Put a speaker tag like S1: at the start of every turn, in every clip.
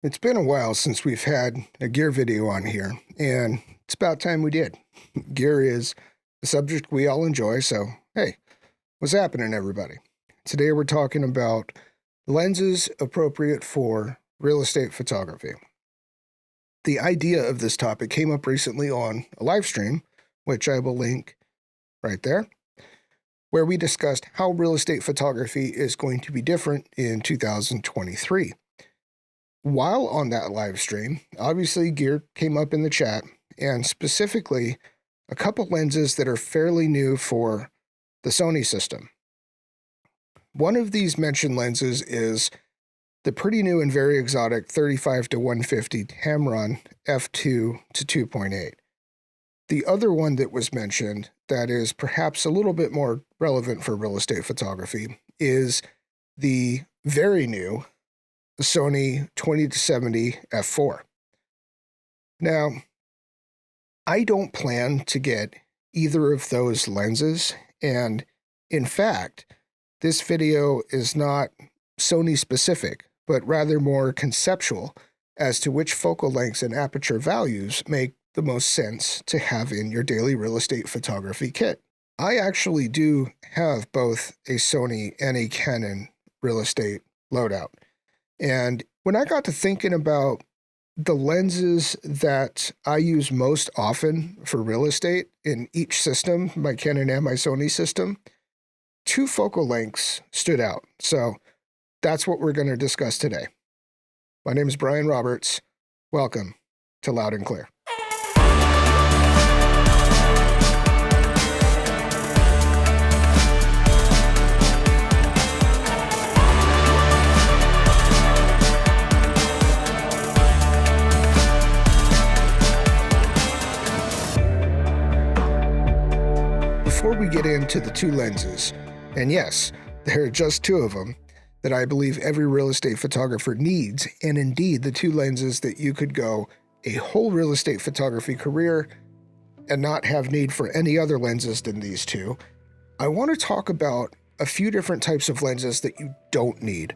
S1: It's been a while since we've had a gear video on here, and it's about time we did. Gear is a subject we all enjoy, so hey, what's happening, everybody? Today we're talking about lenses appropriate for real estate photography. The idea of this topic came up recently on a live stream, which I will link right there, where we discussed how real estate photography is going to be different in 2023. While on that live stream, obviously gear came up in the chat, and specifically a couple lenses that are fairly new for the Sony system. One of these mentioned lenses is the pretty new and very exotic 35-150 Tamron f2 to 2.8. The other one that was mentioned that is perhaps a little bit more relevant for real estate photography is the very new Sony 20-70 f4. Now, I don't plan to get either of those lenses, and in fact, this video is not Sony specific, but rather more conceptual as to which focal lengths and aperture values make the most sense to have in your daily real estate photography kit. I actually do have both a Sony and a Canon real estate loadout. And when I got to thinking about the lenses that I use most often for real estate in each system, my Canon and my Sony system, two focal lengths stood out. So that's what we're going to discuss today. My name is Brian Roberts. Welcome to Loud&Clear. Before we get into the two lenses, and yes, there are just two of them that I believe every real estate photographer needs, and indeed the two lenses that you could go a whole real estate photography career and not have need for any other lenses than these two, I want to talk about a few different types of lenses that you don't need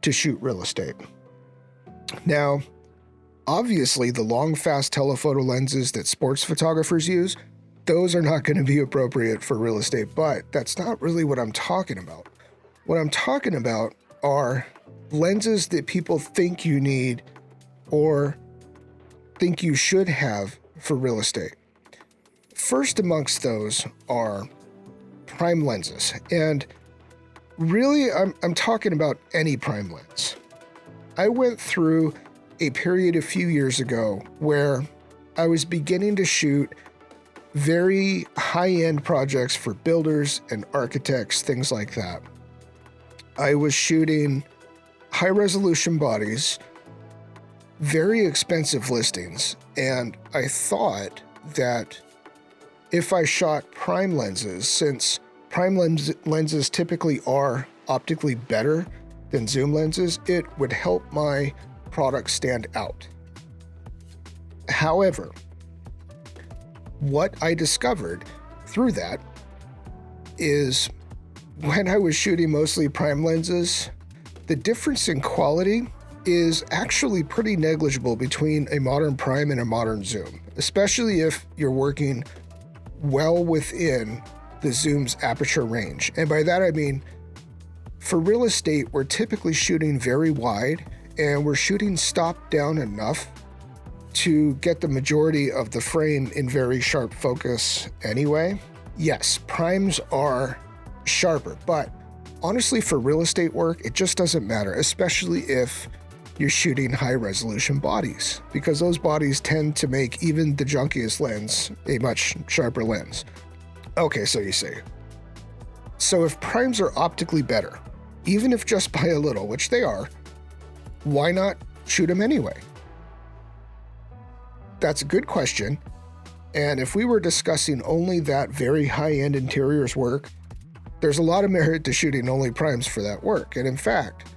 S1: to shoot real estate. Now, obviously the long, fast telephoto lenses that sports photographers use, those are not going to be appropriate for real estate, but that's not really what I'm talking about. What I'm talking about are lenses that people think you need or think you should have for real estate. First amongst those are prime lenses. And really, I'm talking about any prime lens. I went through a period a few years ago where I was beginning to shoot very high-end projects for builders and architects, things like that. I was shooting high-resolution bodies, very expensive listings, and I thought that if I shot prime lenses, since prime lenses typically are optically better than zoom lenses, it would help my product stand out. However, what I discovered through that is when I was shooting mostly prime lenses, the difference in quality is actually pretty negligible between a modern prime and a modern zoom, especially if you're working well within the zoom's aperture range. And by that I mean, for real estate, we're typically shooting very wide and we're shooting stop down enough to get the majority of the frame in very sharp focus anyway. Yes, primes are sharper, but honestly for real estate work, it just doesn't matter, especially if you're shooting high resolution bodies, because those bodies tend to make even the junkiest lens a much sharper lens. Okay, so you say. So if primes are optically better, even if just by a little, which they are, why not shoot them anyway? That's a good question, and if we were discussing only that very high-end interiors work, there's a lot of merit to shooting only primes for that work. And in fact,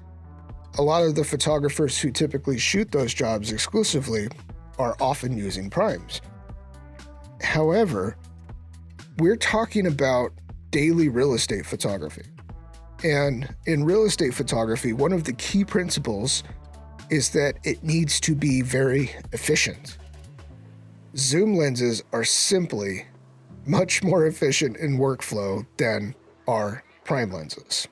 S1: a lot of the photographers who typically shoot those jobs exclusively are often using primes. However, we're talking about daily real estate photography. And in real estate photography, one of the key principles is that it needs to be very efficient. Zoom lenses are simply much more efficient in workflow than are prime lenses.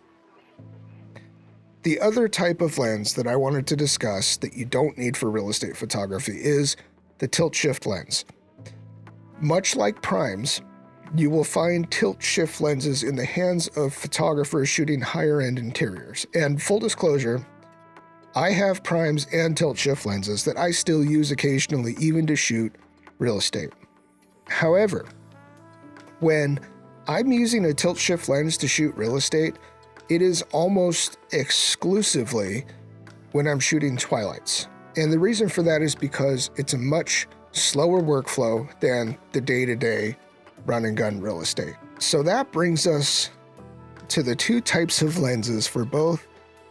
S1: The other type of lens that I wanted to discuss that you don't need for real estate photography is the tilt-shift lens. Much like primes, you will find tilt-shift lenses in the hands of photographers shooting higher-end interiors. And full disclosure, I have primes and tilt-shift lenses that I still use occasionally, even to shoot real estate. However, when I'm using a tilt-shift lens to shoot real estate, it is almost exclusively when I'm shooting twilights. And the reason for that is because it's a much slower workflow than the day-to-day run-and-gun real estate. So that brings us to the two types of lenses for both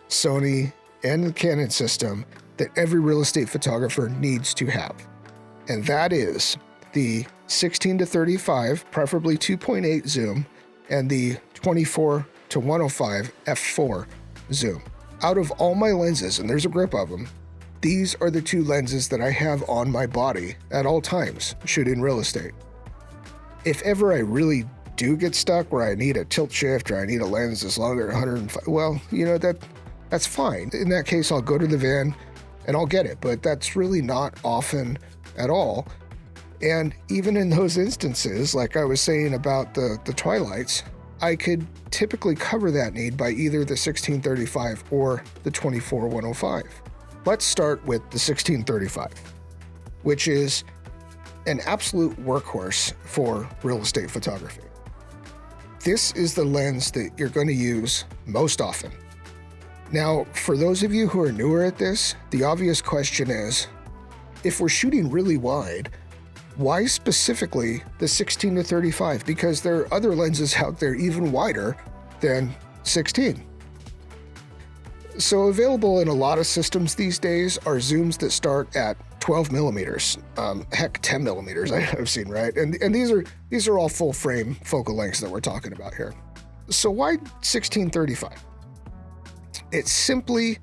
S1: Sony and the Canon system that every real estate photographer needs to have. And that is the 16-35, preferably 2.8 zoom, and the 24-105 f4 zoom. Out of all my lenses, and there's a grip of them, these are the two lenses that I have on my body at all times shooting real estate. If ever I really do get stuck where I need a tilt shift or I need a lens that's longer than 105, well, you know, that's fine. In that case, I'll go to the van and I'll get it, but that's really not often at all. And even in those instances, like I was saying about the twilights, I could typically cover that need by either the 16-35 or the 24-105. Let's start with the 16-35, which is an absolute workhorse for real estate photography. This is the lens that you're going to use most often. Now, for those of you who are newer at this, the obvious question is, if we're shooting really wide, why specifically the 16-35? Because there are other lenses out there even wider than 16. So available in a lot of systems these days are zooms that start at 12 millimeters, heck, 10 millimeters I've seen, right? And these are all full frame focal lengths that we're talking about here. So why 16-35? It simply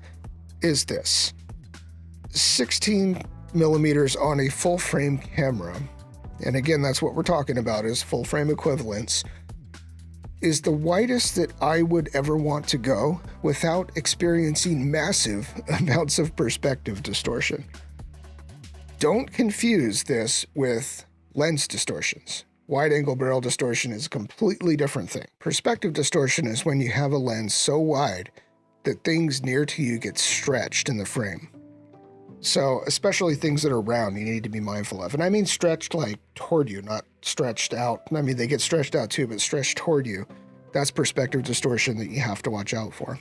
S1: is this: 16 millimeters on a full frame camera, and again, that's what we're talking about, is full frame equivalence, is the widest that I would ever want to go without experiencing massive amounts of perspective distortion. Don't confuse this with lens distortions. Wide-angle barrel distortion is a completely different thing. Perspective distortion is when you have a lens so wide that things near to you get stretched in the frame. So especially things that are round, you need to be mindful of. And I mean stretched like toward you, not stretched out. I mean, they get stretched out too, but stretched toward you. That's perspective distortion that you have to watch out for.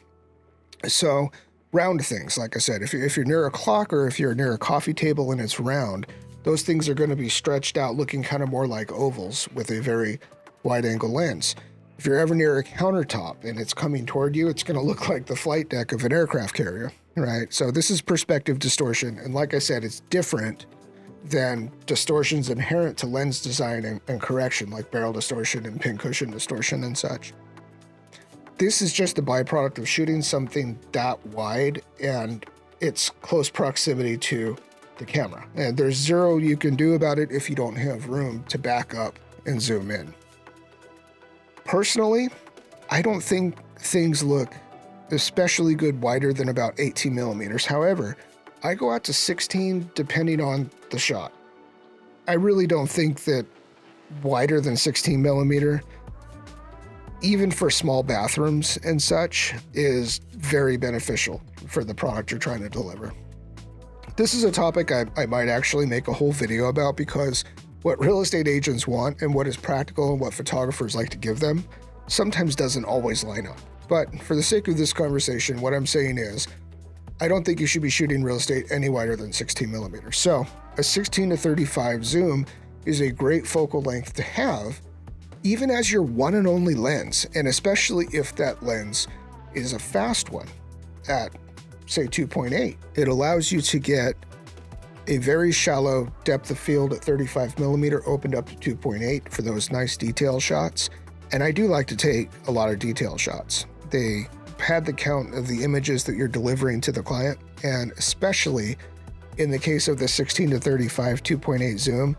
S1: So round things, like I said, if you're near a clock or if you're near a coffee table and it's round, those things are going to be stretched out looking kind of more like ovals with a very wide angle lens. If you're ever near a countertop and it's coming toward you, it's going to look like the flight deck of an aircraft carrier, right? So this is perspective distortion. And like I said, it's different than distortions inherent to lens design and correction, like barrel distortion and pincushion distortion and such. This is just a byproduct of shooting something that wide and its close proximity to the camera. And there's zero you can do about it if you don't have room to back up and zoom in. Personally, I don't think things look especially good wider than about 18 millimeters. However, I go out to 16 depending on the shot. I really don't think that wider than 16 millimeter, even for small bathrooms and such, is very beneficial for the product you're trying to deliver. This is a topic I might actually make a whole video about, because what real estate agents want and what is practical and what photographers like to give them sometimes doesn't always line up. But for the sake of this conversation, what I'm saying is, I don't think you should be shooting real estate any wider than 16 millimeters. So a 16-35 zoom is a great focal length to have, even as your one and only lens, and especially if that lens is a fast one at, say, 2.8. It allows you to get a very shallow depth of field at 35 millimeter opened up to 2.8 for those nice detail shots. And I do like to take a lot of detail shots. They pad the count of the images that you're delivering to the client, and especially in the case of the 16 to 35 2.8 zoom,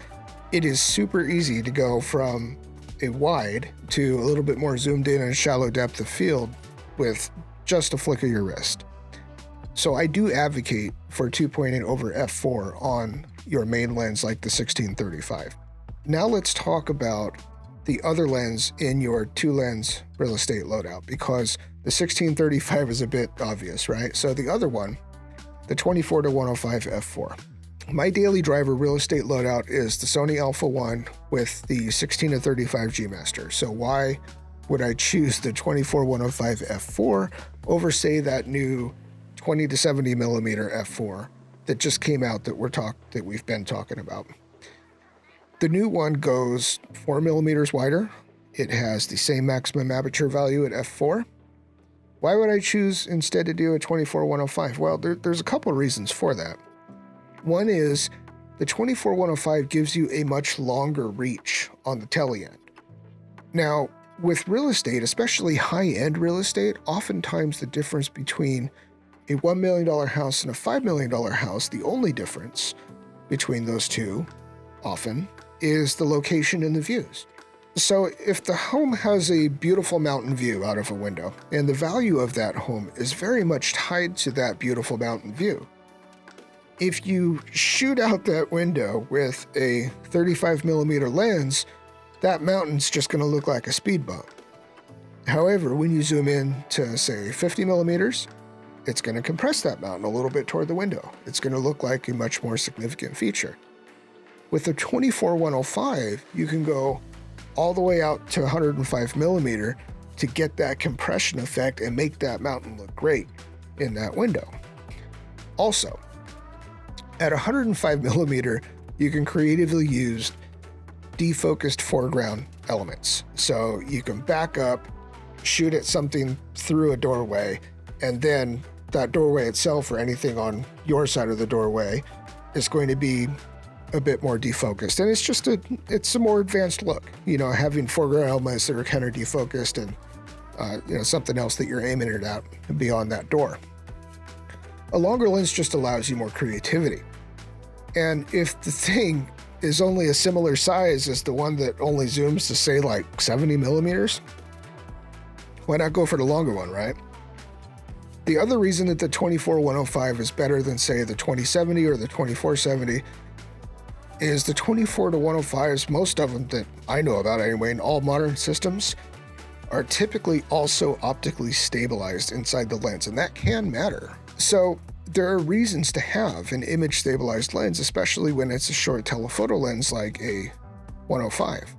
S1: it is super easy to go from a wide to a little bit more zoomed in and shallow depth of field with just a flick of your wrist. So I do advocate for 2.8 over f4 on your main lens like the 16-35. Now let's talk about the other lens in your two lens real estate loadout, because the 16-35 is a bit obvious, right? So the other one, the 24 to 105 f4. My daily driver real estate loadout is the Sony Alpha 1 with the 16 to 35 G Master. So why would I choose the 24-105 f4 over, say, that new 20 to 70 millimeter f4 that just came out that we've been talking about? The new one goes 4 millimeters wider. It has the same maximum aperture value at f4. Why would I choose instead to do a 24-105? Well, there's a couple of reasons for that. One is the 24-105 gives you a much longer reach on the tele end. Now, with real estate, especially high-end real estate, oftentimes the difference between a $1 million house and a $5 million house, the only difference between those two, often, is the location and the views. So if the home has a beautiful mountain view out of a window, and the value of that home is very much tied to that beautiful mountain view, if you shoot out that window with a 35 millimeter lens, that mountain's just going to look like a speed bump. However, when you zoom in to, say, 50 millimeters, it's going to compress that mountain a little bit toward the window. It's going to look like a much more significant feature. With the 24-105, you can go all the way out to 105 millimeter to get that compression effect and make that mountain look great in that window. Also, at 105 millimeter, you can creatively use defocused foreground elements. So you can back up, shoot at something through a doorway, and then that doorway itself or anything on your side of the doorway is going to be a bit more defocused. And it's a more advanced look, having foreground elements that are kind of defocused and, something else that you're aiming it at beyond that door. A longer lens just allows you more creativity. And if the thing is only a similar size as the one that only zooms to, say, like 70 millimeters, why not go for the longer one, right? The other reason that the 24-105 is better than, say, the 2070 or the 2470 is the 24 to 105s, most of them that I know about anyway, in all modern systems, are typically also optically stabilized inside the lens, and that can matter. So there are reasons to have an image stabilized lens, especially when it's a short telephoto lens like a 105.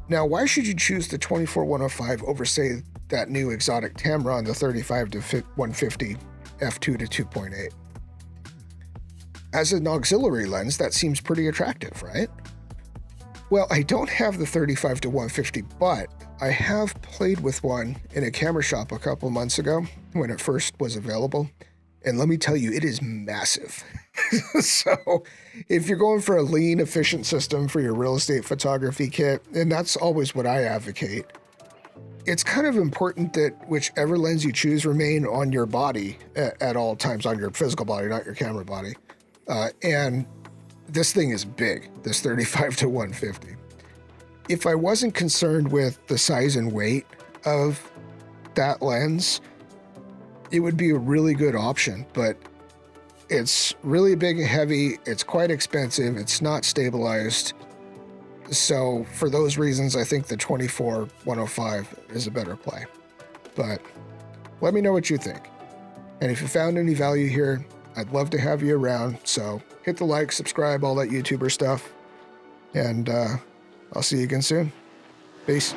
S1: Now, why should you choose the 24-105 over, say, that new exotic Tamron, the 35 to 150 f2 to 2.8? As an auxiliary lens, that seems pretty attractive, right? Well, I don't have the 35 to 150, but I have played with one in a camera shop a couple months ago when it first was available. And let me tell you, it is massive. So if you're going for a lean, efficient system for your real estate photography kit, and that's always what I advocate, it's kind of important that whichever lens you choose remain on your body at all times, on your physical body, not your camera body. And this thing is big, this 35 to 150. If I wasn't concerned with the size and weight of that lens, it would be a really good option, but it's really big and heavy. It's quite expensive. It's not stabilized. So for those reasons, I think the 24-105 is a better play. But let me know what you think. And if you found any value here, I'd love to have you around. So hit the like, subscribe, all that YouTuber stuff. And I'll see you again soon. Peace.